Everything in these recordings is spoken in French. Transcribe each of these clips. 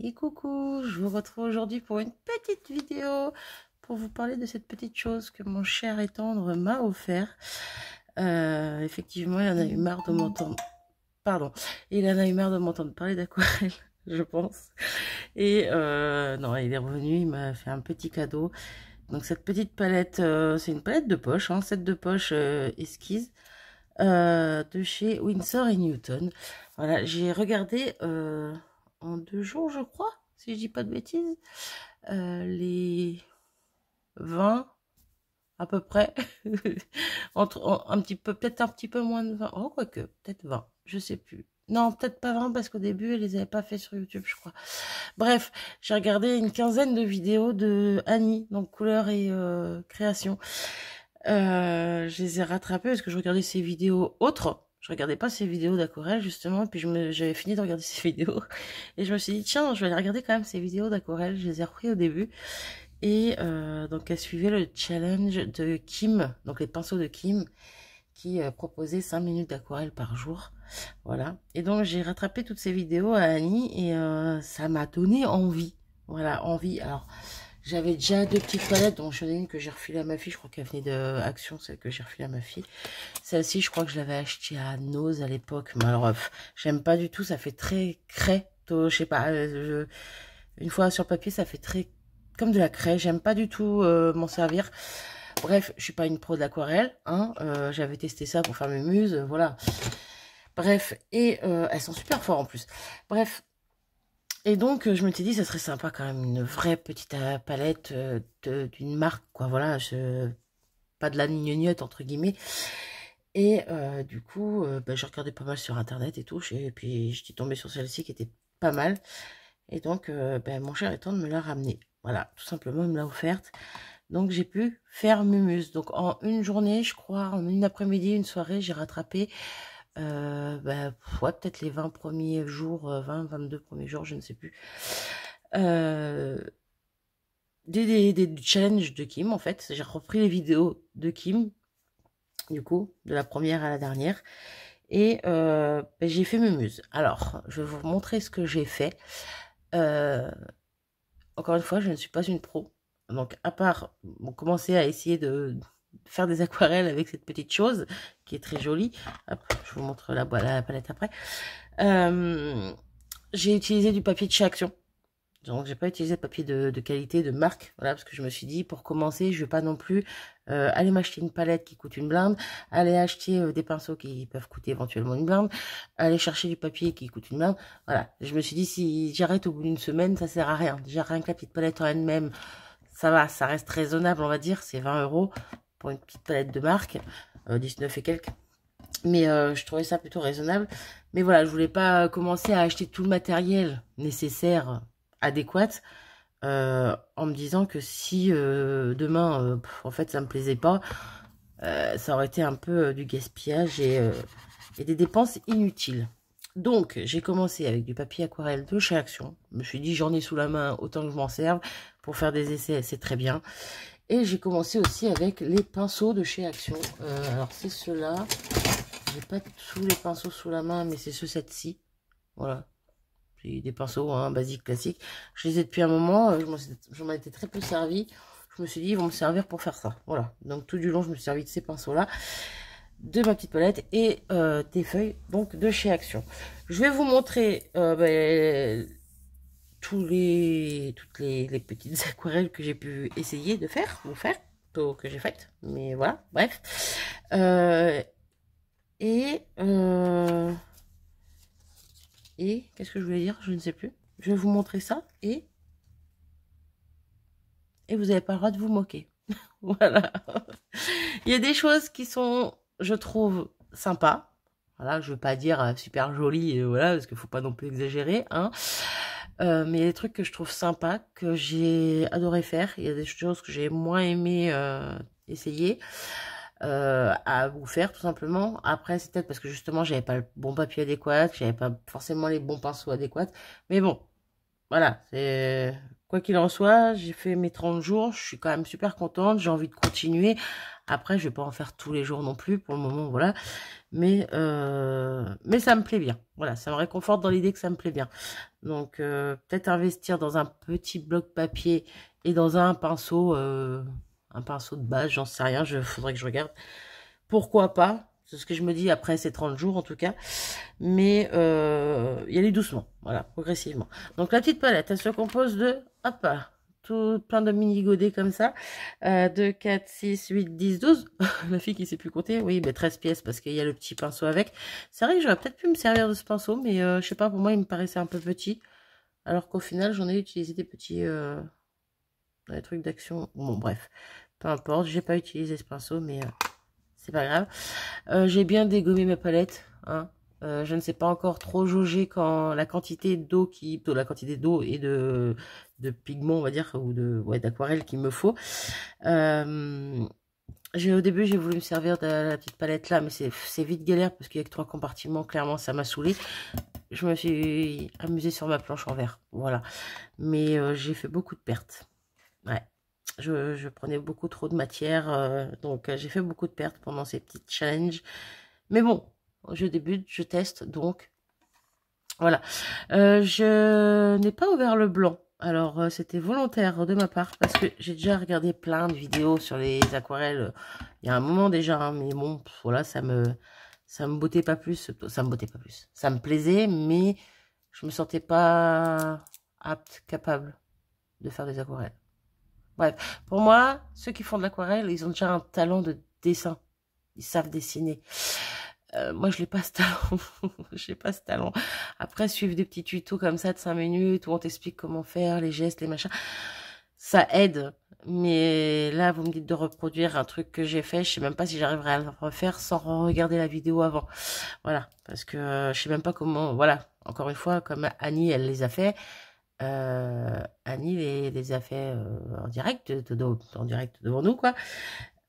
Et coucou, je vous retrouve aujourd'hui pour une petite vidéo pour vous parler de cette petite chose que mon cher et tendre m'a offert. Effectivement, il en a eu marre de m'entendre. Pardon, il en a eu marre de m'entendre parler d'aquarelle, je pense. Et non, il est revenu, il m'a fait un petit cadeau. Donc cette petite palette, c'est une palette de poche, hein, set de poche esquisse de chez Winsor et Newton. Voilà, j'ai regardé en 2 jours, je crois, si je dis pas de bêtises, les 20 à peu près, un petit peu, peut-être un petit peu moins de 20, oh quoique, peut-être 20, je sais plus. Non, peut-être pas 20 parce qu'au début, elle les avait pas fait sur YouTube, je crois. Bref, j'ai regardé une quinzaine de vidéos de Annie, donc couleur et création. Je les ai rattrapées parce que je regardais ses vidéos autres. Je regardais pas ses vidéos d'aquarelle justement, puis j'avais fini de regarder ses vidéos et je me suis dit tiens, je vais aller regarder quand même ses vidéos d'aquarelle. Je les ai repris au début et donc elle suivait le challenge de Kim, donc les pinceaux de Kim qui proposait 5 minutes d'aquarelle par jour. Voilà. Et donc j'ai rattrapé toutes ces vidéos à Annie et ça m'a donné envie. Voilà, envie. Alors j'avais déjà 2 petites palettes, dont j'en ai une que j'ai refilée à ma fille. Je crois qu'elle venait de Action, celle que j'ai refilée à ma fille. Celle-ci, je crois que je l'avais achetée à Nose à l'époque. Mais alors, j'aime pas du tout. Ça fait très craie. Je sais pas. Une fois sur papier, ça fait très comme de la craie. J'aime pas du tout m'en servir. Bref, je suis pas une pro de l'aquarelle. Hein. J'avais testé ça pour faire mes muses. Voilà. Bref, et elles sont super fortes en plus. Bref. Et donc, je me suis dit, ça serait sympa quand même, une vraie petite palette d'une marque, quoi, voilà, pas de la gnognotte, entre guillemets. Et du coup, j'ai regardé pas mal sur Internet et tout, et puis je suis tombée sur celle-ci qui était pas mal. Et donc, mon cher étant me l'a ramenée. Voilà, tout simplement, il me l'a offerte. Donc, j'ai pu faire Mumuse. Donc, en une journée, je crois, en une après-midi, une soirée, j'ai rattrapé... ouais, peut-être les 20 premiers jours, 22 premiers jours, je ne sais plus. Des challenges de Kim, en fait. J'ai repris les vidéos de Kim, du coup, de la première à la dernière. Et j'ai fait Mumuse. Alors, je vais vous montrer ce que j'ai fait. Encore une fois, je ne suis pas une pro. Donc, à part commencer à essayer de faire des aquarelles avec cette petite chose qui est très jolie. Hop, je vous montre la palette après. J'ai utilisé du papier de chez Action. Donc, j'ai pas utilisé de papier de qualité, de marque. Voilà, parce que je me suis dit, pour commencer, je vais pas non plus aller m'acheter une palette qui coûte une blinde, aller acheter des pinceaux qui peuvent coûter éventuellement une blinde, aller chercher du papier qui coûte une blinde. Voilà, je me suis dit, si j'arrête au bout d'une semaine, ça sert à rien. Déjà, rien que la petite palette en elle-même, ça va, ça reste raisonnable, on va dire. C'est 20 € pour une petite palette de marque, 19 et quelques. Mais je trouvais ça plutôt raisonnable. Mais voilà, je voulais pas commencer à acheter tout le matériel nécessaire, adéquat, en me disant que si demain, en fait, ça me plaisait pas, ça aurait été un peu du gaspillage et des dépenses inutiles. Donc, j'ai commencé avec du papier aquarelle de chez Action. Je me suis dit, j'en ai sous la main, autant que je m'en serve. Pour faire des essais, c'est très bien. Et j'ai commencé aussi avec les pinceaux de chez Action. Alors, c'est ceux-là. J'ai pas tous les pinceaux sous la main, mais c'est ce set-ci. Voilà. J'ai des pinceaux hein, basiques, classiques. Je les ai depuis un moment. Je m'en étais très peu servi. Je me suis dit, ils vont me servir pour faire ça. Voilà. Donc, tout du long, je me suis servi de ces pinceaux-là, de ma petite palette et des feuilles donc de chez Action. Je vais vous montrer toutes les petites aquarelles que j'ai pu essayer de faire, que j'ai faites. Mais voilà, bref. Et qu'est-ce que je voulais dire? Je ne sais plus. Je vais vous montrer ça et vous n'avez pas le droit de vous moquer. Voilà. Il y a des choses qui sont, je trouve, sympas. Voilà, je veux pas dire super jolies, voilà, parce qu'il faut pas non plus exagérer, hein. Mais il y a des trucs que je trouve sympas, que j'ai adoré faire. Il y a des choses que j'ai moins aimé essayer à vous faire, tout simplement. Après, c'est peut-être parce que justement, j'avais pas le bon papier adéquat, j'avais pas forcément les bons pinceaux adéquats. Mais bon, voilà, c'est quoi qu'il en soit, j'ai fait mes 30 jours, je suis quand même super contente, j'ai envie de continuer. Après, je vais pas en faire tous les jours non plus pour le moment, voilà. Mais ça me plaît bien. Voilà, ça me réconforte dans l'idée que ça me plaît bien. Donc, peut-être investir dans un petit bloc papier et dans un pinceau de base, j'en sais rien, faudrait que je regarde. Pourquoi pas? C'est ce que je me dis après ces 30 jours en tout cas. Mais y aller doucement, voilà, progressivement. Donc la petite palette, elle se compose de, hop là, tout plein de mini godets comme ça. 2, 4, 6, 8, 10, 12. La fille qui sait plus compter, oui, mais 13 pièces parce qu'il y a le petit pinceau avec. C'est vrai que j'aurais peut-être pu me servir de ce pinceau, mais je sais pas, pour moi il me paraissait un peu petit. Alors qu'au final, j'en ai utilisé des petits des trucs d'action. Bon, bref, peu importe, j'ai pas utilisé ce pinceau, mais c'est pas grave. J'ai bien dégommé ma palette, hein. Je ne sais pas encore trop jauger quand la quantité d'eau la quantité d'eau et de pigments, on va dire, ou d'aquarelle qu'il me faut. Au début, j'ai voulu me servir de la petite palette là, mais c'est vite galère parce qu'il y a que 3 compartiments. Clairement, ça m'a saoulé. Je me suis amusée sur ma planche en verre, voilà. Mais j'ai fait beaucoup de pertes. Ouais. Je prenais beaucoup trop de matière, donc j'ai fait beaucoup de pertes pendant ces petits challenges. Mais bon, je débute, je teste, donc voilà. Je n'ai pas ouvert le blanc. Alors, c'était volontaire de ma part parce que j'ai déjà regardé plein de vidéos sur les aquarelles il y a un moment déjà, hein, mais bon, voilà, ça me bottait pas plus. Ça me bottait pas plus. Ça me plaisait, mais je me sentais pas apte, capable de faire des aquarelles. Bref, pour moi, ceux qui font de l'aquarelle, ils ont déjà un talent de dessin. Ils savent dessiner. Moi, je n'ai pas ce talent. Je n'ai pas ce talent. Après, suivre des petits tutos comme ça de 5 minutes où on t'explique comment faire, les gestes, les machins, ça aide. Mais là, vous me dites de reproduire un truc que j'ai fait. Je sais même pas si j'arriverai à le refaire sans regarder la vidéo avant. Voilà. Parce que je sais même pas comment... Voilà. Encore une fois, comme Annie, elle les a fait. Annie les a fait en direct, en direct devant nous, quoi.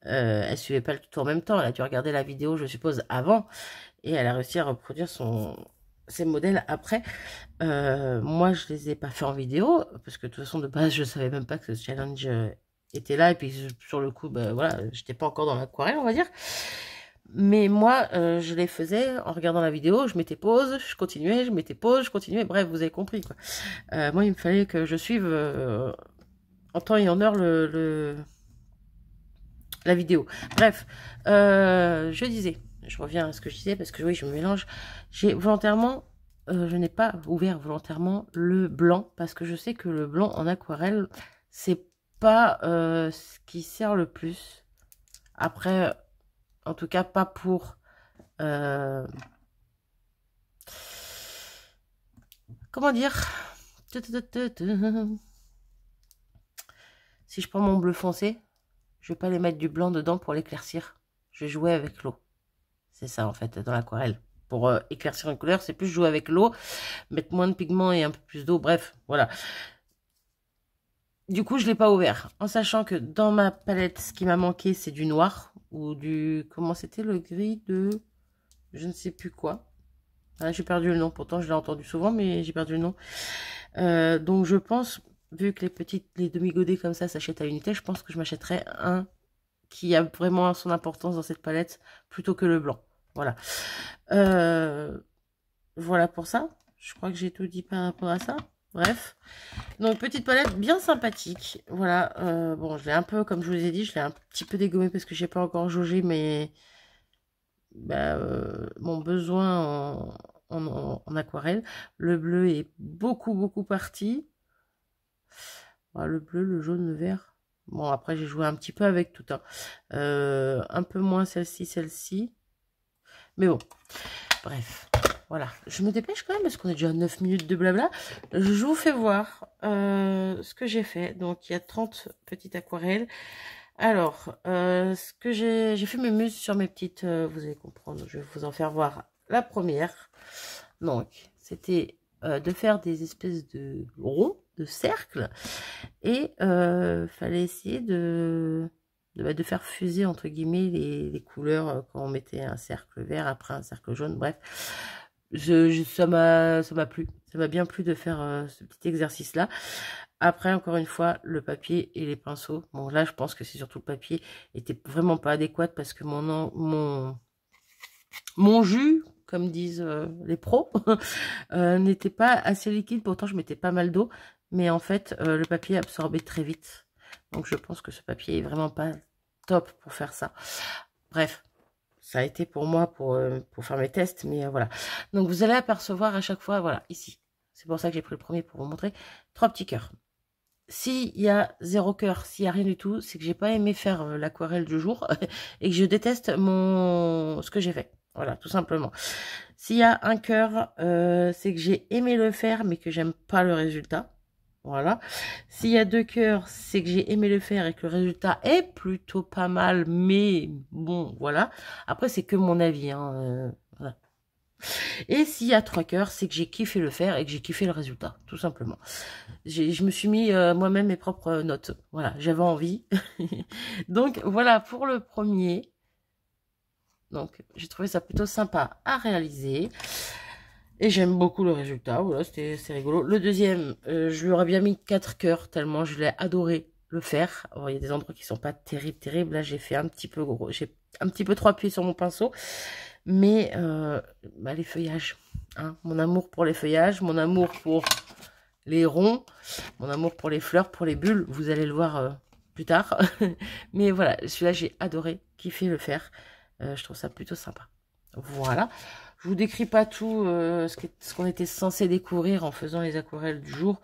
Elle suivait pas le tuto en même temps, elle a dû regarder la vidéo, je suppose, avant, et elle a réussi à reproduire ses modèles après. Moi, je les ai pas fait en vidéo, parce que de toute façon, de base, je savais même pas que ce challenge était là, et puis sur le coup, bah, voilà, j'étais pas encore dans l'aquarelle, on va dire. Mais moi, je les faisais en regardant la vidéo, je mettais pause, je continuais, je mettais pause, je continuais, bref, vous avez compris, quoi. Moi, il me fallait que je suive en temps et en heure la vidéo. Bref, je reviens à ce que je disais, parce que oui, je me mélange. Je n'ai pas ouvert volontairement le blanc, parce que je sais que le blanc en aquarelle, c'est pas ce qui sert le plus. Après, en tout cas, pas pour... comment dire? Si je prends mon bleu foncé, je vais pas les mettre du blanc dedans pour l'éclaircir. Je vais jouer avec l'eau. C'est ça, en fait, dans l'aquarelle. Pour éclaircir une couleur, c'est plus jouer avec l'eau, mettre moins de pigments et un peu plus d'eau. Bref, voilà. Du coup, je ne l'ai pas ouvert. En sachant que dans ma palette, ce qui m'a manqué, c'est du noir. Ou du... Comment c'était le gris de... Je ne sais plus quoi. Ah, j'ai perdu le nom. Pourtant, je l'ai entendu souvent, mais j'ai perdu le nom. Donc, je pense, vu que les demi-godets comme ça s'achètent à unité, je pense que je m'achèterais un qui a vraiment son importance dans cette palette plutôt que le blanc. Voilà. Voilà pour ça. Je crois que j'ai tout dit par rapport à ça. Bref. Donc, petite palette bien sympathique. Voilà. Bon, je l'ai un peu, comme je vous ai dit, je l'ai un petit peu dégommé parce que j'ai pas encore jaugé mon besoin en aquarelle. Le bleu est beaucoup parti. Voilà, le bleu, le jaune, le vert. Bon, après, j'ai joué un petit peu avec tout. Hein. Un peu moins celle-ci. Mais bon, bref. Voilà, je me dépêche quand même parce qu'on est déjà à 9 minutes de blabla. Je vous fais voir ce que j'ai fait. Donc, il y a 30 petites aquarelles. Alors, ce que j'ai fait mes muses sur mes petites... vous allez comprendre, je vais vous en faire voir la première. Donc, c'était de faire des espèces de ronds, de cercles. Et fallait essayer de faire fuser, entre guillemets, les couleurs quand on mettait un cercle vert, après un cercle jaune, bref. Ça m'a plu. Ça m'a bien plu de faire ce petit exercice-là. Après, encore une fois, le papier et les pinceaux. Bon, là, je pense que c'est surtout le papier était vraiment pas adéquat parce que mon jus, comme disent les pros, n'était pas assez liquide. Pourtant, je mettais pas mal d'eau. Mais en fait, le papier absorbait très vite. Donc, je pense que ce papier est vraiment pas top pour faire ça. Bref, ça a été pour moi pour faire mes tests. Mais voilà. Donc, vous allez apercevoir à chaque fois, voilà, ici. C'est pour ça que j'ai pris le premier pour vous montrer. 3 petits cœurs. S'il y a 0 cœur, s'il n'y a rien du tout, c'est que j'ai pas aimé faire l'aquarelle du jour et que je déteste ce que j'ai fait. Voilà, tout simplement. S'il y a un cœur, c'est que j'ai aimé le faire, mais que j'aime pas le résultat. Voilà. S'il y a 2 cœurs, c'est que j'ai aimé le faire et que le résultat est plutôt pas mal, mais bon, voilà. Après, c'est que mon avis, hein, voilà. Et s'il y a 3 cœurs, c'est que j'ai kiffé le faire et que j'ai kiffé le résultat, tout simplement. Je me suis mis moi-même mes propres notes. Voilà, j'avais envie. Donc, voilà pour le premier. Donc, j'ai trouvé ça plutôt sympa à réaliser. Et j'aime beaucoup le résultat. Voilà, c'est rigolo. Le deuxième, je lui aurais bien mis 4 cœurs, tellement je l'ai adoré le faire. Alors, il y a des endroits qui sont pas terribles. Là, j'ai fait un petit peu gros. J'ai un petit peu trop appuyé sur mon pinceau. Mais bah, les feuillages. Hein, mon amour pour les feuillages, mon amour pour les ronds, mon amour pour les fleurs, pour les bulles, vous allez le voir plus tard. Mais voilà, celui-là, j'ai adoré, kiffé le faire. Je trouve ça plutôt sympa. Voilà. Je vous décris pas tout ce qu'on était censé découvrir en faisant les aquarelles du jour.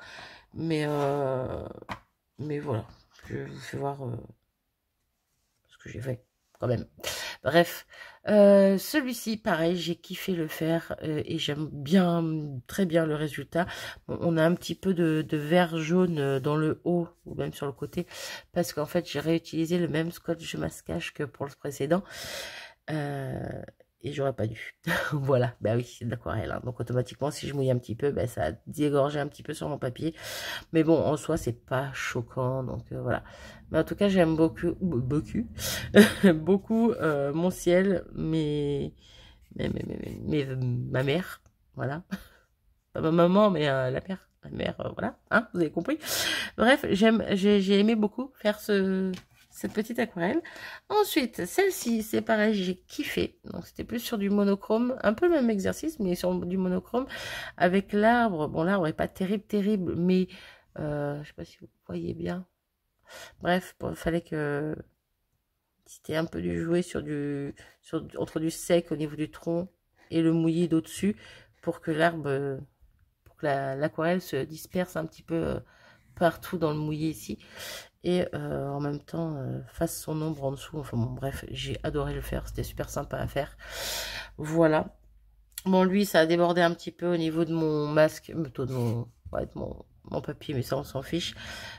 Mais voilà, je vous fais voir ce que j'ai fait quand même. Bref, celui-ci, pareil, j'ai kiffé le faire et j'aime bien, très bien le résultat. On a un petit peu de vert jaune dans le haut ou même sur le côté parce qu'en fait, j'ai réutilisé le même scotch de masquage que pour le précédent. Et j'aurais pas dû. Voilà, bah oui, c'est de l'aquarelle. Hein. Donc automatiquement, si je mouille un petit peu, bah, ça a dégorgé un petit peu sur mon papier. Mais bon, en soi, c'est pas choquant. Donc voilà. Mais en tout cas, j'aime beaucoup, beaucoup mon ciel, ma mère. Voilà. Pas ma maman, mais la mère. La mère, voilà. Hein, vous avez compris. Bref, j'ai aimé beaucoup faire cette petite aquarelle. Ensuite, celle-ci, c'est pareil, j'ai kiffé. Donc, c'était plus sur du monochrome, un peu le même exercice, mais sur du monochrome, avec l'arbre. Bon, l'arbre n'est pas terrible, mais je sais pas si vous voyez bien. Bref, il fallait que c'était un peu du jouer entre du sec au niveau du tronc et le mouillé d'au-dessus pour que l'arbre, pour que l'aquarelle se disperse un petit peu partout dans le mouillé ici et en même temps fasse son ombre en dessous. Enfin bon, bref, j'ai adoré le faire, c'était super sympa à faire. Voilà. Bon, lui, ça a débordé un petit peu au niveau de mon masque, plutôt de mon papier, mais ça, on s'en fiche.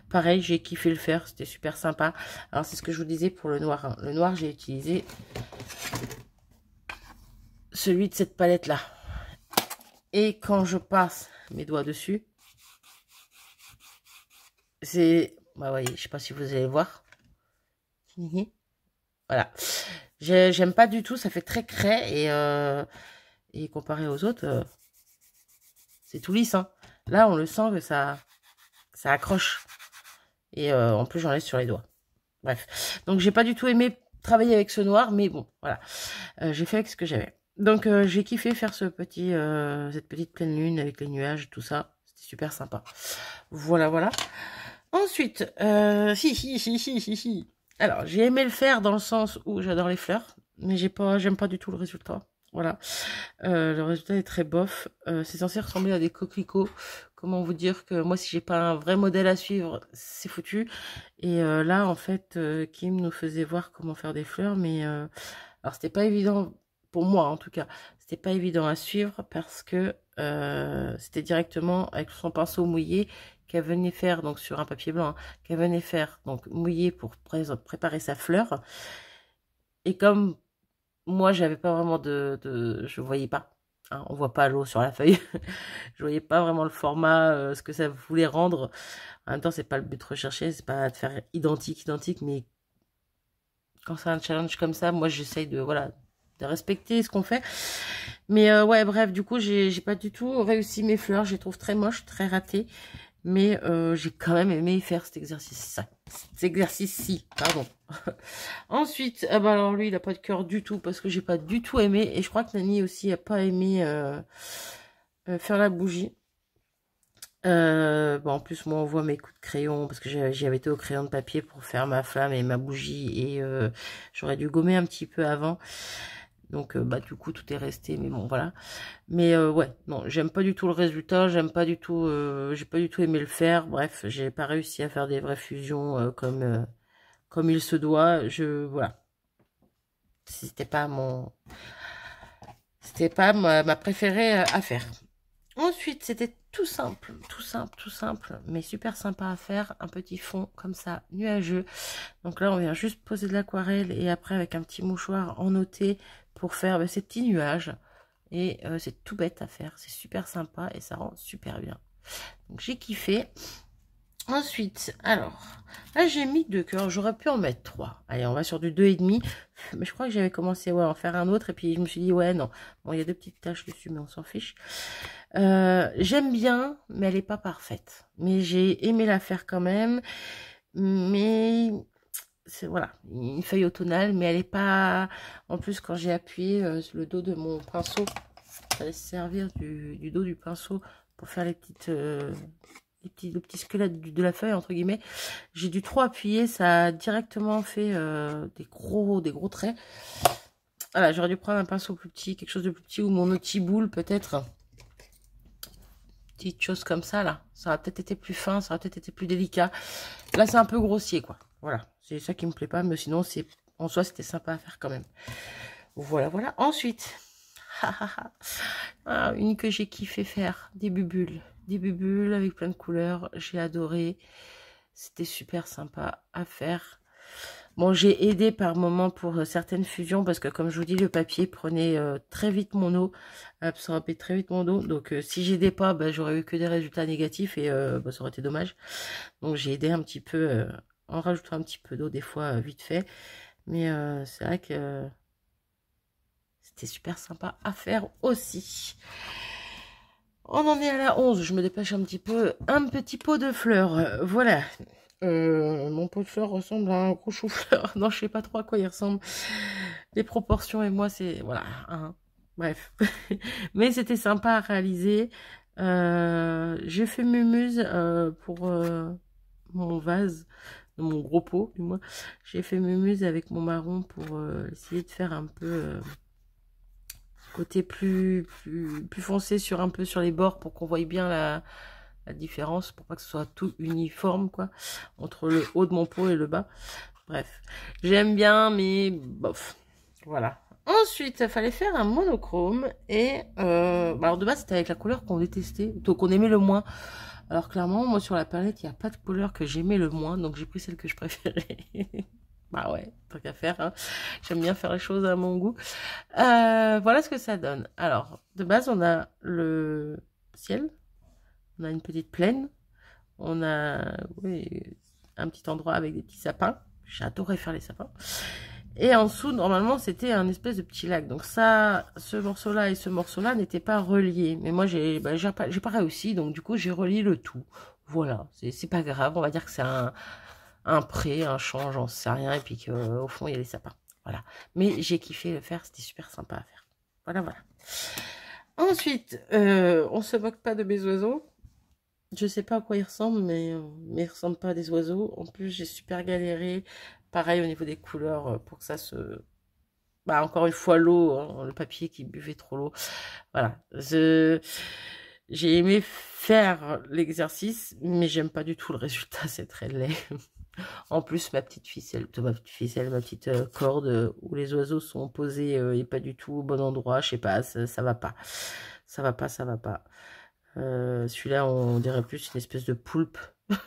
Pareil, j'ai kiffé le faire, c'était super sympa. Alors, c'est ce que je vous disais pour le noir. Hein. Le noir, j'ai utilisé celui de cette palette-là. Et quand je passe mes doigts dessus, c'est... Bah, voyez, je sais pas si vous allez voir. Voilà. J'aime pas du tout, ça fait très craie et comparé aux autres, c'est tout lisse. Hein. Là, on le sent que ça accroche. Et en plus, j'en laisse sur les doigts. Bref. Donc, j'ai pas du tout aimé travailler avec ce noir, mais bon, voilà. J'ai fait avec ce que j'avais. Donc, j'ai kiffé faire cette petite pleine lune avec les nuages, tout ça. C'était super sympa. Voilà, voilà. Ensuite, alors, j'ai aimé le faire dans le sens où j'adore les fleurs, mais j'aime pas du tout le résultat. Voilà. Le résultat est très bof. C'est censé ressembler à des coquelicots. Comment vous dire que moi, si j'ai pas un vrai modèle à suivre, c'est foutu. Et là, en fait, Kim nous faisait voir comment faire des fleurs, mais alors c'était pas évident pour moi, en tout cas. C'était pas évident à suivre parce que c'était directement avec son pinceau mouillé qu'elle venait faire, donc sur un papier blanc, hein, qu'elle venait faire, donc mouillé pour préparer sa fleur. Et comme moi, j'avais pas vraiment je voyais pas. Hein, on voit pas l'eau sur la feuille. Je voyais pas vraiment le format, ce que ça voulait rendre. En même temps, c'est pas le but recherché, c'est pas de faire identique, mais quand c'est un challenge comme ça, moi, j'essaye de, voilà, de respecter ce qu'on fait. Mais ouais, bref, du coup, j'ai pas du tout réussi mes fleurs. Je les trouve très moches, très ratées. Mais j'ai quand même aimé faire cet exercice-ci, pardon. Ensuite, ah bah alors lui, il a pas de cœur du tout parce que j'ai pas du tout aimé. Et je crois que Nani aussi a pas aimé faire la bougie. Bon, en plus, moi, on voit mes coups de crayon parce que j'y avais été au crayon de papier pour faire ma flamme et ma bougie. Et j'aurais dû gommer un petit peu avant. Donc, bah, du coup, tout est resté, mais bon, voilà. Mais ouais, non, j'aime pas du tout le résultat, j'aime pas du tout, j'ai pas du tout aimé le faire. Bref, j'ai pas réussi à faire des vraies fusions comme il se doit. Voilà, c'était pas ma préférée à faire. Ensuite, c'était tout simple, mais super sympa à faire. Un petit fond comme ça, nuageux. Donc là, on vient juste poser de l'aquarelle et après avec un petit mouchoir ennoté pour faire ces petits nuages. Et c'est tout bête à faire, c'est super sympa et ça rend super bien. Donc j'ai kiffé. Ensuite, alors, là j'ai mis 2 cœurs, j'aurais pu en mettre 3. Allez, on va sur du 2,5. Mais je crois que j'avais commencé à en faire un autre et puis je me suis dit, ouais, non. Bon, il y a 2 petites taches dessus, mais on s'en fiche. J'aime bien, mais elle n'est pas parfaite. Mais j'ai aimé la faire quand même. Mais c'est voilà, une feuille automnale, mais elle est pas. En plus, quand j'ai appuyé sur le dos de mon pinceau, ça laisse servir du dos du pinceau pour faire le petit squelette de la feuille entre guillemets. J'ai dû trop appuyer, ça a directement fait des gros traits. Voilà, j'aurais dû prendre un pinceau plus petit, quelque chose de plus petit, ou mon outil boule peut-être. Petite chose comme ça là, ça aurait peut-être été plus fin, ça aurait peut-être été plus délicat. Là c'est un peu grossier quoi. Voilà, c'est ça qui me plaît pas, mais sinon c'est en soi c'était sympa à faire quand même. Voilà, voilà. Ensuite, une que j'ai kiffé faire, des bubules avec plein de couleurs, j'ai adoré. C'était super sympa à faire. Bon, j'ai aidé par moment pour certaines fusions parce que comme je vous dis, le papier prenait très vite mon eau, absorbait très vite mon eau. Donc si j'aidais pas, bah, j'aurais eu que des résultats négatifs et bah, ça aurait été dommage. Donc j'ai aidé un petit peu en rajoutant un petit peu d'eau des fois vite fait. Mais c'est vrai que c'était super sympa à faire aussi. On en est à la 11, je me dépêche un petit peu. Un petit pot de fleurs, voilà. Mon pot de fleurs ressemble à un gros chou-fleur. Non, je sais pas trop à quoi il ressemble. Les proportions et moi, c'est... Voilà. Hein. Bref. Mais c'était sympa à réaliser. J'ai fait mumuse pour mon vase, mon gros pot, du moins. J'ai fait mumuse avec mon marron pour essayer de faire un peu... côté plus foncé sur un peu sur les bords pour qu'on voie bien la différence, pour pas que ce soit tout uniforme quoi entre le haut de mon pot et le bas. Bref, j'aime bien mais bof, voilà. Ensuite il fallait faire un monochrome et alors de base c'était avec la couleur qu'on détestait, donc qu'on aimait le moins. Alors clairement moi sur la palette il n'y a pas de couleur que j'aimais le moins, donc j'ai pris celle que je préférais. Bah ouais, tant qu'à faire, hein. J'aime bien faire les choses à mon goût. Voilà ce que ça donne. Alors, de base, on a le ciel, on a une petite plaine, on a un petit endroit avec des petits sapins. J'adorais faire les sapins. Et en dessous, normalement, c'était un espèce de petit lac. Donc ça, ce morceau-là et ce morceau-là n'étaient pas reliés. Mais moi, j'ai pas réussi, donc du coup, j'ai relié le tout. Voilà, c'est pas grave, on va dire que c'est un pré, un champ, j'en sais rien, et puis qu'au fond, il y a les sapins. Voilà. Mais j'ai kiffé le faire, c'était super sympa à faire. Voilà, voilà. Ensuite, on se moque pas de mes oiseaux. Je sais pas à quoi ils ressemblent, mais ils ressemblent pas à des oiseaux. En plus, j'ai super galéré. Pareil au niveau des couleurs, pour que ça se... Bah, encore une fois, l'eau, hein, le papier qui buvait trop l'eau. Voilà. J'ai aimé faire l'exercice, mais j'aime pas du tout le résultat, c'est très laid. En plus, ma petite petite corde où les oiseaux sont posés et pas du tout au bon endroit, je sais pas, ça va pas. Ça va pas, ça va pas. Celui-là, on dirait plus une espèce de poulpe.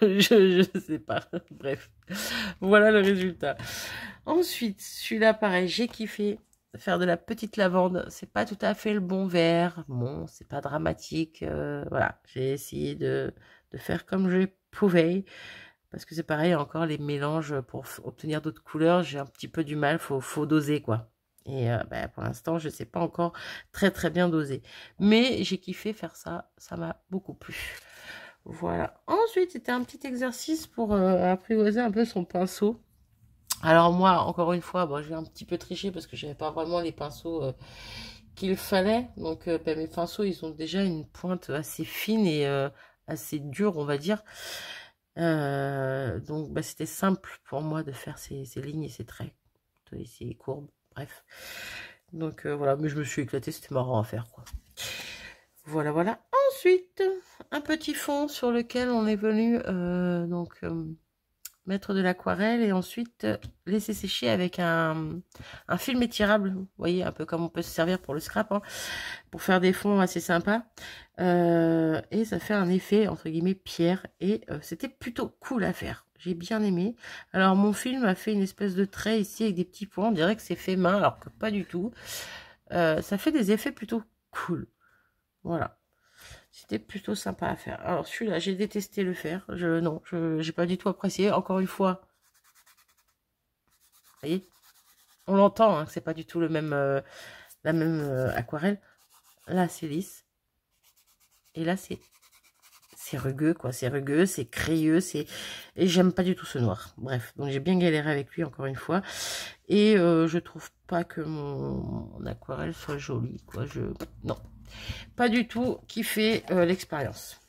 je sais pas. Bref, voilà le résultat. Ensuite, celui-là, pareil, j'ai kiffé faire de la petite lavande. C'est pas tout à fait le bon vert. Bon, c'est pas dramatique. Voilà, j'ai essayé de faire comme je pouvais. Parce que c'est pareil, encore les mélanges pour obtenir d'autres couleurs, j'ai un petit peu du mal, faut doser quoi. Et bah, pour l'instant, je ne sais pas encore très bien doser. Mais j'ai kiffé faire ça. Ça m'a beaucoup plu. Voilà. Ensuite, c'était un petit exercice pour apprivoiser un peu son pinceau. Alors moi, encore une fois, bon, j'ai un petit peu triché parce que je n'avais pas vraiment les pinceaux qu'il fallait. Donc bah, mes pinceaux, ils ont déjà une pointe assez fine et assez dure, on va dire. Donc bah, c'était simple pour moi de faire ces lignes et ces traits, et ces courbes, bref. Donc voilà, mais je me suis éclatée, c'était marrant à faire, quoi. Voilà, voilà. Ensuite, un petit fond sur lequel on est venu mettre de l'aquarelle et ensuite laisser sécher avec un film étirable. Vous voyez, un peu comme on peut se servir pour le scrap, hein, pour faire des fonds assez sympas. Et ça fait un effet, entre guillemets, pierre. Et c'était plutôt cool à faire. J'ai bien aimé. Alors, mon film a fait une espèce de trait ici avec des petits points. On dirait que c'est fait main, alors que pas du tout. Ça fait des effets plutôt cool. Voilà. C'était plutôt sympa à faire. Alors celui-là, j'ai détesté le faire. Non, j'ai pas du tout apprécié. Encore une fois, vous voyez, on l'entend, hein, que c'est pas du tout la même aquarelle. Là, c'est lisse. Et là, c'est rugueux, quoi. C'est rugueux, c'est crayeux, et j'aime pas du tout ce noir. Bref, donc j'ai bien galéré avec lui, encore une fois. Et je trouve pas que mon aquarelle soit jolie, quoi. Non, pas du tout kiffé l'expérience.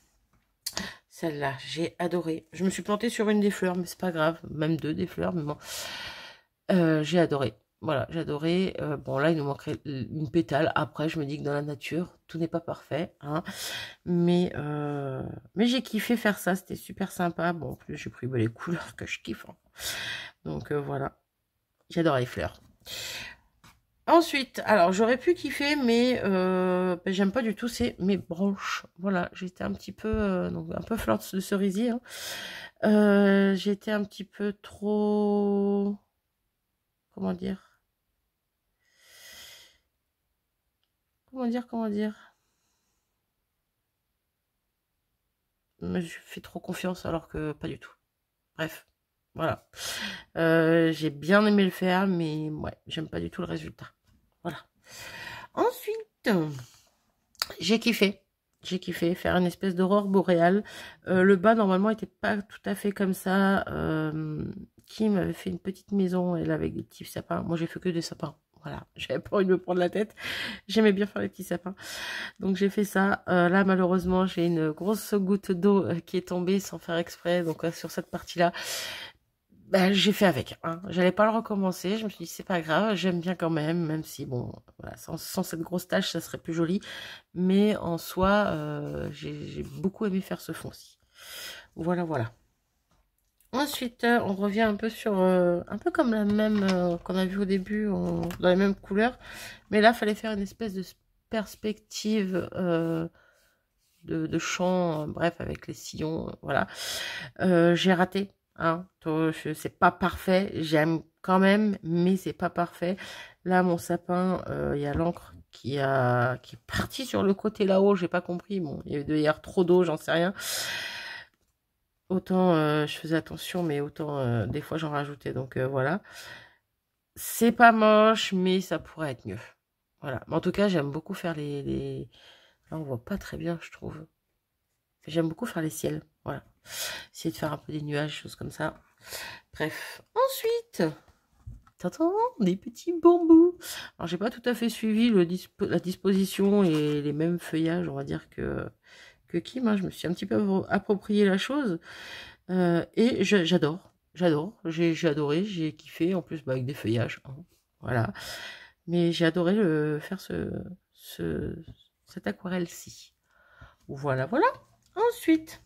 Celle-là, j'ai adoré. Je me suis plantée sur une des fleurs, mais c'est pas grave. Même deux des fleurs, mais bon. J'ai adoré. Voilà, j'ai adoré. Bon, là, il nous manquerait une pétale. Après, je me dis que dans la nature, tout n'est pas parfait. Hein. Mais j'ai kiffé faire ça. C'était super sympa. Bon, en plus, j'ai pris les couleurs que je kiffe. Hein. Donc, voilà. J'adore les fleurs. Ensuite, alors j'aurais pu kiffer, mais ben, j'aime pas du tout, c'est mes branches. Voilà, j'étais un petit peu, donc un peu fleur de cerisier. Hein. J'étais un petit peu trop, comment dire, comment dire. Mais je fais trop confiance alors que pas du tout. Bref, voilà. J'ai bien aimé le faire, mais ouais, j'aime pas du tout le résultat. Voilà. Ensuite, j'ai kiffé. J'ai kiffé faire une espèce d'aurore boréale. Le bas, normalement, était pas tout à fait comme ça. Kim avait fait une petite maison, elle, avec des petits sapins. Moi, j'ai fait que des sapins. Voilà, j'avais pas envie de me prendre la tête. J'aimais bien faire les petits sapins. Donc, j'ai fait ça. Là, malheureusement, j'ai une grosse goutte d'eau qui est tombée sans faire exprès. Donc, sur cette partie-là, ben, j'ai fait avec. Hein. J'allais pas le recommencer. Je me suis dit, c'est pas grave, j'aime bien quand même si, bon, voilà, sans cette grosse tache, ça serait plus joli. Mais en soi, j'ai beaucoup aimé faire ce fond-ci. Voilà, voilà. Ensuite, on revient un peu sur, un peu comme la même qu'on a vu au début, dans les mêmes couleurs. Mais là, il fallait faire une espèce de perspective de champ, bref, avec les sillons, voilà. J'ai raté. Hein, c'est pas parfait, j'aime quand même, mais c'est pas parfait. Là, mon sapin, il y a l'encre qui est partie sur le côté là-haut, j'ai pas compris. Bon, il y avait d'ailleurs trop d'eau, j'en sais rien. Autant je faisais attention, mais autant des fois j'en rajoutais. Donc voilà. C'est pas moche, mais ça pourrait être mieux. Voilà. Mais en tout cas, j'aime beaucoup faire les... Là, on voit pas très bien, je trouve. J'aime beaucoup faire les ciels. Voilà. Essayer de faire un peu des nuages, choses comme ça. Bref. Ensuite, des petits bambous. Alors, j'ai pas tout à fait suivi la disposition et les mêmes feuillages, on va dire, que Kim. Hein. Je me suis un petit peu approprié la chose. Et j'adore. J'adore. J'ai adoré. J'ai kiffé. En plus, bah, avec des feuillages. Hein. Voilà. Mais j'ai adoré faire cette aquarelle-ci. Voilà, voilà. Ensuite,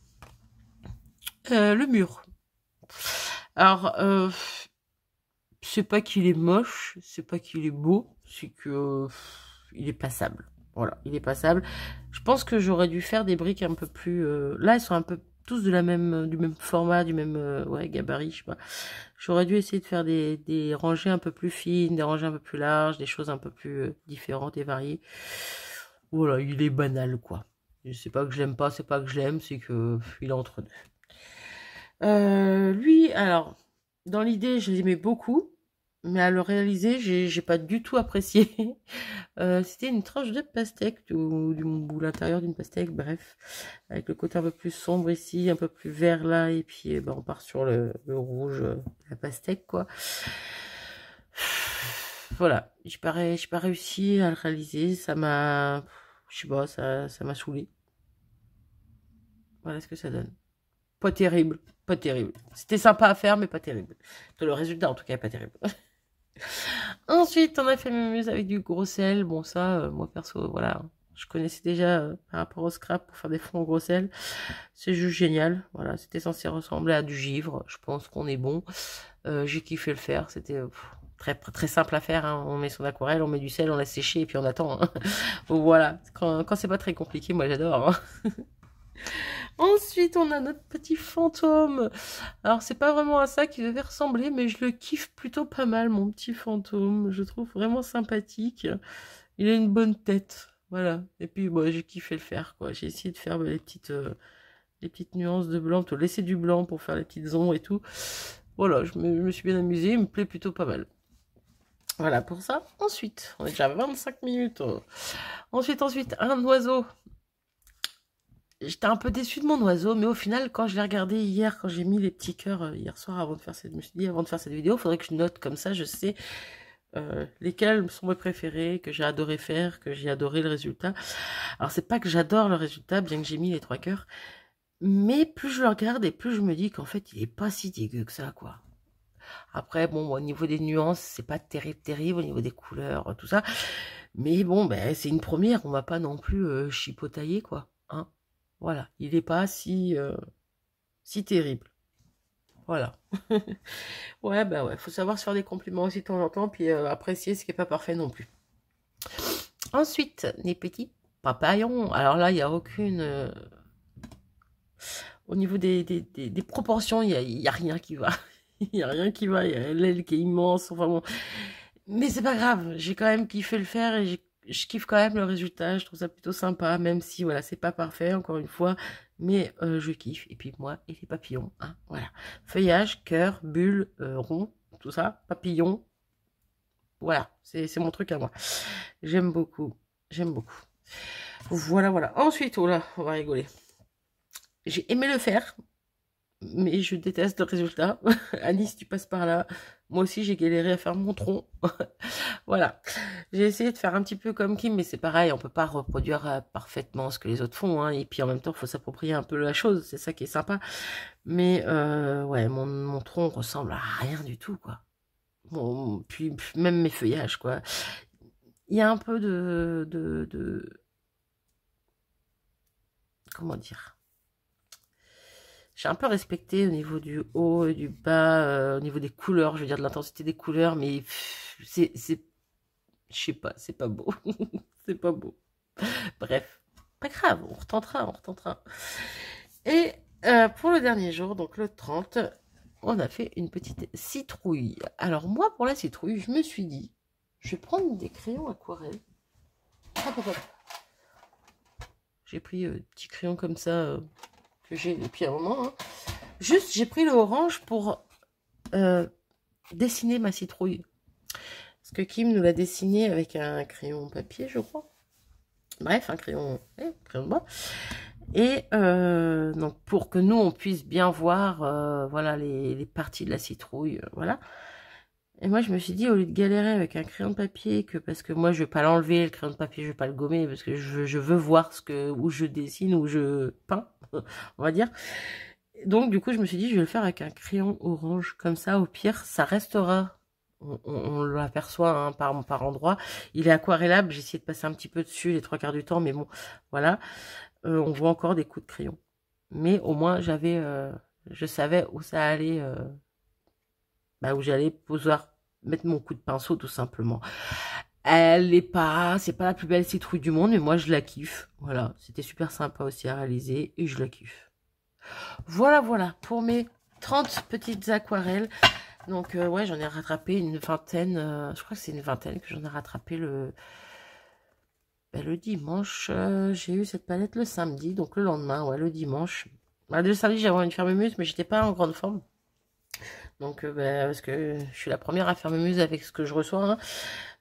le mur. Alors, c'est pas qu'il est moche, c'est pas qu'il est beau, c'est que il est passable. Voilà, il est passable. Je pense que j'aurais dû faire des briques un peu plus... là, elles sont un peu tous du même format, du même ouais, gabarit, je sais pas. J'aurais dû essayer de faire des rangées un peu plus fines, des rangées un peu plus larges, des choses un peu plus différentes et variées. Voilà, il est banal, quoi. C'est pas que je l'aime pas, c'est pas que je l'aime, c'est que il est entre deux. Lui, alors, dans l'idée, je l'aimais beaucoup. Mais à le réaliser, j'ai pas du tout apprécié. C'était une tranche de pastèque, ou l'intérieur d'une pastèque, bref. Avec le côté un peu plus sombre ici, un peu plus vert là, et puis ben, on part sur le rouge, la pastèque, quoi. Voilà, j'ai pas réussi à le réaliser, ça m'a... Je sais pas, ça m'a saoulé. Voilà ce que ça donne. Pas terrible, pas terrible. C'était sympa à faire, mais pas terrible. Le résultat, en tout cas, est pas terrible. Ensuite, on a fait le muse avec du gros sel. Bon, ça, moi perso, voilà. Je connaissais déjà par rapport au scrap pour faire des fonds au gros sel. C'est juste génial. Voilà, c'était censé ressembler à du givre. Je pense qu'on est bon. J'ai kiffé le faire. C'était très, très simple à faire. Hein. On met son aquarelle, on met du sel, on laisse sécher et puis on attend. Hein. Voilà, quand c'est pas très compliqué, moi j'adore. Hein. Ensuite, on a notre petit fantôme. Alors, c'est pas vraiment à ça qu'il devait ressembler, mais je le kiffe plutôt pas mal, mon petit fantôme. Je le trouve vraiment sympathique. Il a une bonne tête. Voilà. Et puis, bon, j'ai kiffé le faire, quoi. J'ai essayé de faire les petites nuances de blanc, de laisser du blanc pour faire les petites ombres et tout. Voilà, je me suis bien amusée. Il me plaît plutôt pas mal. Voilà pour ça. Ensuite, on est déjà à 25 minutes. Ensuite, un oiseau. J'étais un peu déçue de mon oiseau, mais au final, quand je l'ai regardé hier, quand j'ai mis les petits cœurs hier soir avant de faire je me suis dit, avant de faire cette vidéo, il faudrait que je note comme ça, je sais lesquels sont mes préférés, que j'ai adoré faire, que j'ai adoré le résultat. Alors, c'est pas que j'adore le résultat, bien que j'ai mis les 3 cœurs, mais plus je le regarde et plus je me dis qu'en fait, il est pas si dégueu que ça, quoi. Après, bon, au niveau des nuances, c'est pas terrible, au niveau des couleurs, tout ça. Mais bon, ben, c'est une première, on va pas non plus chipotailler, quoi. Hein. Voilà, il n'est pas si terrible. Voilà. Ouais, bah ouais, faut savoir se faire des compliments aussi de temps en temps, puis apprécier ce qui n'est pas parfait non plus. Ensuite, les petits papayons. Alors là, il n'y a aucune... Au niveau des proportions, il y a rien qui va. Il n'y a rien qui va, il y a l'aile qui est immense, enfin bon. Mais c'est pas grave, j'ai quand même kiffé le faire et je kiffe quand même le résultat, je trouve ça plutôt sympa, même si voilà, c'est pas parfait, encore une fois, mais je kiffe. Et puis moi et les papillons, hein, voilà. Feuillage, cœur, bulle, rond, tout ça, papillon, voilà, c'est mon truc à moi. J'aime beaucoup, j'aime beaucoup. Voilà. Ensuite, oh là, on va rigoler. J'ai aimé le faire, mais je déteste le résultat. Anis, tu passes par là. Moi aussi, j'ai galéré à faire mon tronc. Voilà. J'ai essayé de faire un petit peu comme Kim, mais c'est pareil, on peut pas reproduire parfaitement ce que les autres font. Hein, et puis en même temps, il faut s'approprier un peu la chose. C'est ça qui est sympa. Mais ouais, mon tronc ressemble à rien du tout, quoi. Bon, puis même mes feuillages, quoi. Il y a un peu comment dire? J'ai un peu respecté au niveau du haut et du bas, au niveau des couleurs, je veux dire de l'intensité des couleurs, mais je sais pas, c'est pas beau. C'est pas beau. Bref, pas grave, on retentera. Et pour le dernier jour, donc le 30, on a fait une petite citrouille. Alors moi, pour la citrouille, je me suis dit, je vais prendre des crayons aquarelles. J'ai pris des petits crayons comme ça que j'ai depuis un moment. Hein. Juste, j'ai pris le orange pour dessiner ma citrouille. Parce que Kim nous l'a dessiné avec un crayon papier, je crois. Bref, un crayon de bois. Et donc pour que nous, on puisse bien voir voilà, les parties de la citrouille. Voilà. Et moi, je me suis dit, au lieu de galérer avec un crayon de papier, parce que moi, je vais pas l'enlever, le crayon de papier, je vais pas le gommer, parce que je veux voir où je dessine, où je peins, on va dire. Donc, du coup, je me suis dit, je vais le faire avec un crayon orange. Comme ça, au pire, ça restera. On l'aperçoit hein, par endroit. Il est aquarellable. J'ai essayé de passer un petit peu dessus les 3 quarts du temps. Mais bon, voilà. On voit encore des coups de crayon. Mais au moins, je savais où ça allait... où j'allais pouvoir mettre mon coup de pinceau tout simplement. C'est pas la plus belle citrouille du monde, mais moi je la kiffe. Voilà, c'était super sympa aussi à réaliser et je la kiffe. Voilà pour mes 30 petites aquarelles. Donc ouais, j'en ai rattrapé une vingtaine, je crois que c'est une vingtaine que j'en ai rattrapé le dimanche. J'ai eu cette palette le samedi, donc le lendemain, ouais, le dimanche. Le samedi, j'avais une ferme muse, mais j'étais pas en grande forme. Donc, parce que je suis la première à faire mes muses avec ce que je reçois. Hein.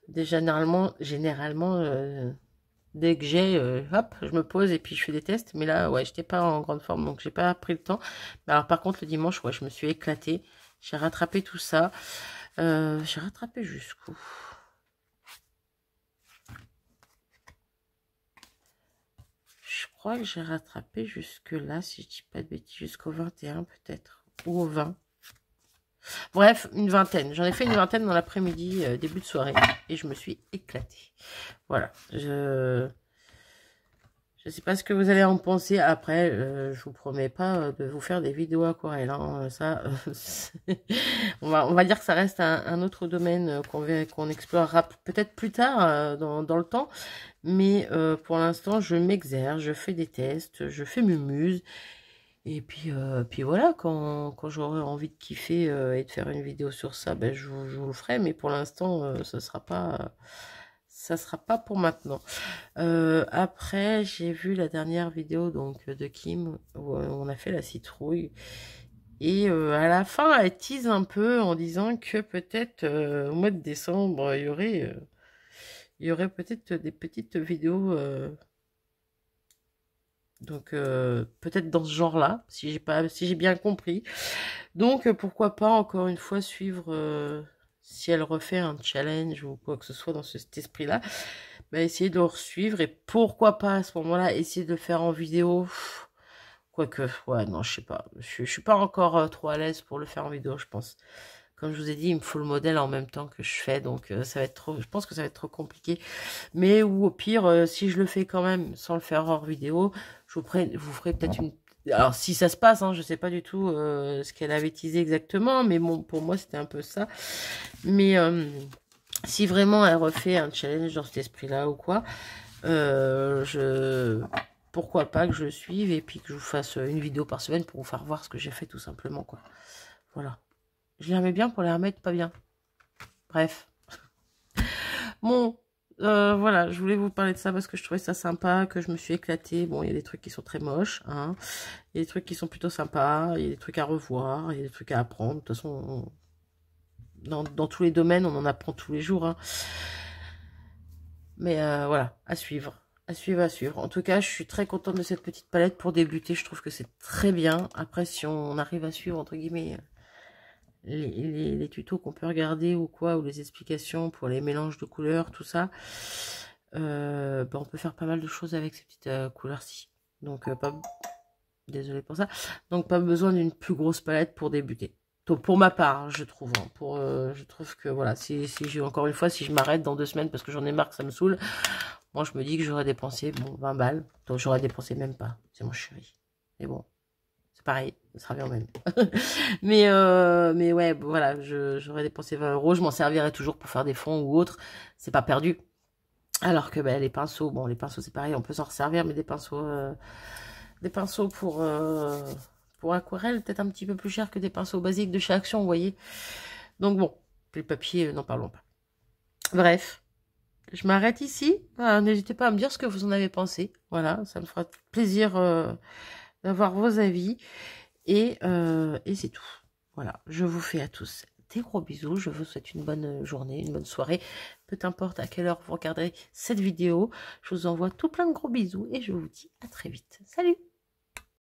Généralement, dès que j'ai, hop, je me pose et puis je fais des tests. Mais là, ouais, j'étais pas en grande forme, donc j'ai pas pris le temps. Mais alors, par contre, le dimanche, ouais, je me suis éclatée. J'ai rattrapé tout ça. J'ai rattrapé jusqu'où? Je crois que j'ai rattrapé jusque là, si je dis pas de bêtises, jusqu'au 21 peut-être, ou au 20. Bref, une vingtaine. J'en ai fait une vingtaine dans l'après-midi, début de soirée, et je me suis éclatée. Voilà, je sais pas ce que vous allez en penser. Après, je vous promets pas de vous faire des vidéos aquarelles. Hein. Ça, on va dire que ça reste un autre domaine qu'on explorera peut-être plus tard dans le temps. Mais pour l'instant, je m'exerce, je fais des tests, je fais mes muses. Et puis voilà, quand j'aurai envie de kiffer et de faire une vidéo sur ça, ben, je vous le ferai. Mais pour l'instant, ça sera pas pour maintenant. Après, j'ai vu la dernière vidéo donc de Kim où on a fait la citrouille. Et à la fin, elle tease un peu en disant que peut-être au mois de décembre, il y aurait peut-être des petites vidéos. Donc peut-être dans ce genre-là, si j'ai bien compris. Donc pourquoi pas encore une fois suivre si elle refait un challenge ou quoi que ce soit dans cet esprit-là, bah, essayer de le suivre et pourquoi pas à ce moment-là essayer de le faire en vidéo. Quoique, ouais, non, je sais pas. Je suis pas encore trop à l'aise pour le faire en vidéo, je pense. Comme je vous ai dit, il me faut le modèle en même temps que je fais, donc ça va être trop. Je pense que ça va être trop compliqué. Mais ou au pire, si je le fais quand même sans le faire hors vidéo, vous ferai peut-être une. Alors si ça se passe, hein, je sais pas du tout ce qu'elle avait teasé exactement, mais bon, pour moi c'était un peu ça. Mais si vraiment elle refait un challenge dans cet esprit-là ou quoi, pourquoi pas que je le suive et puis que je vous fasse une vidéo par semaine pour vous faire voir ce que j'ai fait tout simplement, quoi. Voilà. Je les remets bien pour les remettre pas bien. Bref. Bon, voilà, je voulais vous parler de ça parce que je trouvais ça sympa, que je me suis éclatée. Bon, il y a des trucs qui sont très moches, hein. Il y a des trucs qui sont plutôt sympas, il y a des trucs à revoir, il y a des trucs à apprendre. De toute façon, dans tous les domaines, on en apprend tous les jours, hein. Mais voilà, à suivre. À suivre, à suivre. En tout cas, je suis très contente de cette petite palette pour débuter. Je trouve que c'est très bien. Après, si on arrive à suivre, entre guillemets, les tutos qu'on peut regarder ou quoi, ou les explications pour les mélanges de couleurs, tout ça, ben on peut faire pas mal de choses avec ces petites couleurs-ci. Donc, désolé pour ça. Donc, pas besoin d'une plus grosse palette pour débuter. Donc, pour ma part, je trouve. Hein, je trouve que, voilà, si encore une fois, si je m'arrête dans 2 semaines parce que j'en ai marre que ça me saoule, moi, je me dis que j'aurais dépensé, bon, 20 balles. Donc, j'aurais dépensé même pas. C'est mon chéri. Mais bon. C'est pareil, ça revient au même. mais ouais, voilà, j'aurais dépensé 20 €, je m'en servirais toujours pour faire des fonds ou autre, c'est pas perdu. Alors que ben, les pinceaux, bon, les pinceaux c'est pareil, on peut s'en resservir, mais des pinceaux pour aquarelle, peut-être un petit peu plus cher que des pinceaux basiques de chez Action, vous voyez. Donc bon, puis le papier, n'en parlons pas. Bref, je m'arrête ici. N'hésitez pas à me dire ce que vous en avez pensé. Voilà, ça me fera plaisir d'avoir vos avis. Et c'est tout. Voilà, je vous fais à tous des gros bisous. Je vous souhaite une bonne journée, une bonne soirée. Peu importe à quelle heure vous regarderez cette vidéo. Je vous envoie tout plein de gros bisous et je vous dis à très vite. Salut!